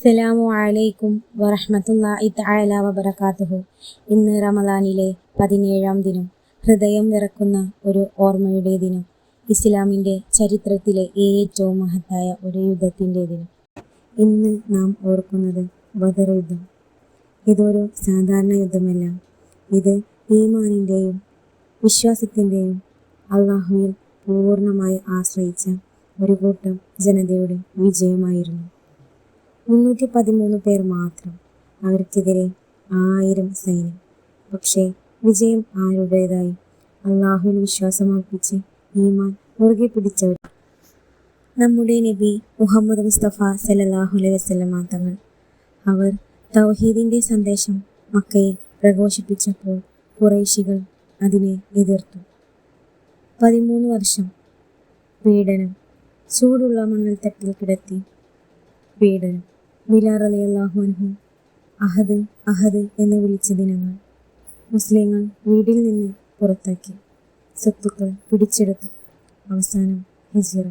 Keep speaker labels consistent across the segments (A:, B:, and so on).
A: അസ്സലാമു അലൈക്കും വറഹ്മത്തുള്ളാഹി തആല വബറകാതുഹു. ഇന്ന് റമദാനിലെ 17-ാം ദിനം, ഹൃദയം വിറക്കുന്ന ഒരു ഓർമ്മയുടെ ദിനം, ഇസ്ലാമിൻ്റെ ചരിത്രത്തിലെ ഏറ്റവും മഹത്തായ ഒരു യുദ്ധത്തിൻ്റെ ദിനം. ഇന്ന് നാം ഓർക്കുന്നത് ബദർ യുദ്ധം. ഇതൊരു സാധാരണ യുദ്ധമല്ല. ഇത് ഈമാനിൻ്റെയും വിശ്വാസത്തിൻ്റെയും അള്ളാഹുവിൽ പൂർണ്ണമായി ആശ്രയിച്ച ഒരു കൂട്ടം ജനതയുടെ വിജയമായിരുന്നു. 313 പേർ മാത്രം, അവർക്കെതിരെ 1000 സൈന്യം. പക്ഷേ വിജയം ആരുടേതായി? അള്ളാഹുവിൽ വിശ്വാസമർപ്പിച്ച് ഈമാൻ മുറുകെ പിടിച്ചവർ. നമ്മുടെ നബി മുഹമ്മദ് മുസ്തഫ സല്ലല്ലാഹു അലൈഹി വസല്ലമ തങ്ങൾ. അവർ തൗഹീദിൻ്റെ സന്ദേശം മക്കയിൽ പ്രഘോഷിപ്പിച്ചപ്പോൾ ഖുറൈശികൾ അതിനെ എതിർത്തു. 13 വർഷം പീഡനം, ചൂടുള്ള മണൽത്തട്ടിൽ കിടത്തി പീഡനം. ബിലാൽ റളിയല്ലാഹു അൻഹു അഹദ് അഹദ് എന്ന് വിളിച്ച ദിനങ്ങൾ. മുസ്ലിങ്ങൾ വീട്ടിൽ നിന്ന് പുറത്താക്കി, സ്വത്തുക്കൾ പിടിച്ചെടുത്തു. അവസാനം ഹിജ്റ.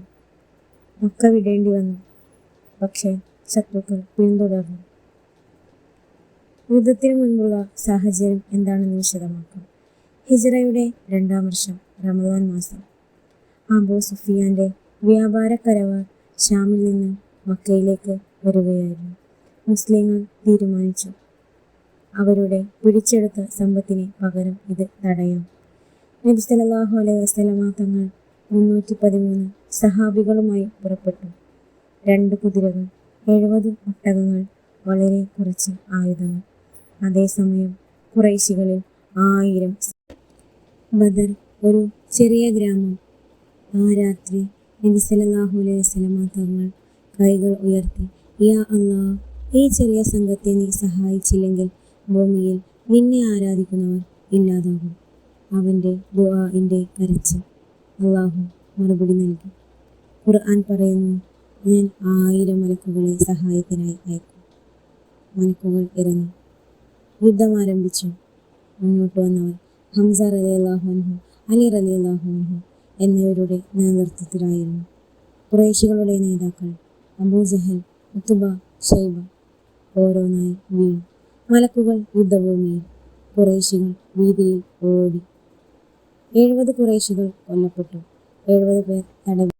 A: മക്ക വിടേണ്ടി വന്നു. പക്ഷേ ശത്രുക്കൾ പിന്തുടർന്നു. യുദ്ധത്തിന് മുൻപുള്ള സാഹചര്യം എന്താണെന്ന് വിശദമാക്കാം. ഹിജ്റയുടെ 2-ാം വർഷം, റമദാൻ മാസം. അബൂ സുഫിയാൻ്റെ വ്യാപാര കരവർ ഷാമിൽ നിന്ന് മക്കയിലേക്ക് വരികയായിരുന്നു. മുസ്ലിങ്ങൾ തീരുമാനിച്ചു, അവരുടെ പിടിച്ചെടുത്ത സമ്പത്തിന് പകരം ഇത് തടയാം. നബി സല്ലല്ലാഹു അലൈഹി വസല്ലമ തങ്ങൾ 313 സഹാബികളുമായി പുറപ്പെട്ടു. 2 കുതിരകൾ, 70 ഒട്ടകങ്ങൾ, വളരെ കുറച്ച് ആയുധങ്ങൾ. അതേസമയം ഖുറൈശികളിൽ 1000. ബദർ ഒരു ചെറിയ ഗ്രാമം. ആ രാത്രി നബി സല്ലല്ലാഹു അലൈഹി വസല്ലമ തങ്ങൾ കൈകൾ ഉയർത്തി, യാ അല്ലാഹ്, ഈ ചെറിയ സംഘത്തെ നീ സഹായിച്ചില്ലെങ്കിൽ ഭൂമിയിൽ നിന്നെ ആരാധിക്കുന്നവർ ഇല്ലാതാകും. അവൻ്റെ ദുആഇൻ്റെ കരച്ചിൽ അള്ളാഹു മറുപടി നൽകി. ഖുർആൻ പറയുന്നു, ഞാൻ 1000 മലക്കുകളെ സഹായത്തിനായി അയക്കും. മലക്കുകൾ ഇറങ്ങി. യുദ്ധം ആരംഭിച്ചു. മുന്നോട്ട് വന്നവർ ഹംസ റളിയല്ലാഹു അൻഹു, അലി റളിയല്ലാഹു അൻഹു എന്നിവരുടെ നേതൃത്വത്തിലായിരുന്നു. ഖുറൈശികളുടെ നേതാക്കൾ അബൂജഹൽ, ഉത്ബ, ഷൈബ ഓരോന്നായി വീണു. മലക്കുകൾ യുദ്ധഭൂമിയിൽ, ഖുറൈശികൾ വീതിയിൽ ഓടി. 70 ഖുറൈശികൾ കൊല്ലപ്പെട്ടു, 70 പേർ തടവിൽ.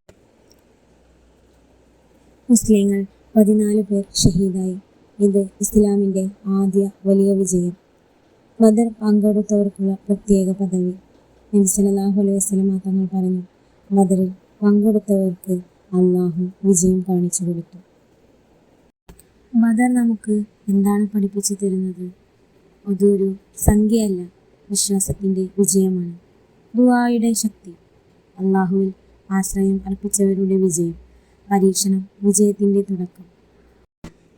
A: മുസ്ലിങ്ങൾ 14 പേർ ഷഹീദായി. ഇത് ഇസ്ലാമിൻ്റെ ആദ്യ വലിയ വിജയം. ബദർ പങ്കെടുത്തവർക്കുള്ള പ്രത്യേക പദവി. നബി സല്ലല്ലാഹു അലൈഹി വസല്ലമ തങ്ങൾ പറഞ്ഞു, ബദറിൽ പങ്കെടുത്തവർക്ക് അള്ളാഹു വിജയം കാണിച്ചു കൊടുത്തു. ബദർ നമുക്ക് എന്താണ് പഠിപ്പിച്ചു തരുന്നത്? അതൊരു സംഖ്യയല്ല, വിശ്വാസത്തിൻ്റെ വിജയമാണ്. ദുആയുടെ ശക്തി, അള്ളാഹുവിൽ ആശ്രയം അർപ്പിച്ചവരുടെ വിജയം. പരീക്ഷണം വിജയത്തിൻ്റെ തുടക്കം.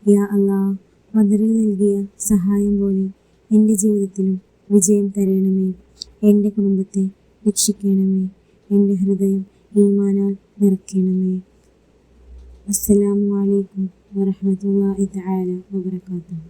A: യാ അല്ലാഹ്, ബദറിൽ നൽകിയ സഹായം പോലെ എൻ്റെ ജീവിതത്തിലും വിജയം തരണമേ. എൻ്റെ കുടുംബത്തെ രക്ഷിക്കണമേ. എൻ്റെ ഹൃദയം ഈമാനാൽ നിറയ്ക്കണമേ. അസ്സലാമു അലൈക്കും വറഹ്മത്തുള്ളാഹി തആല വബറകാതുഹു.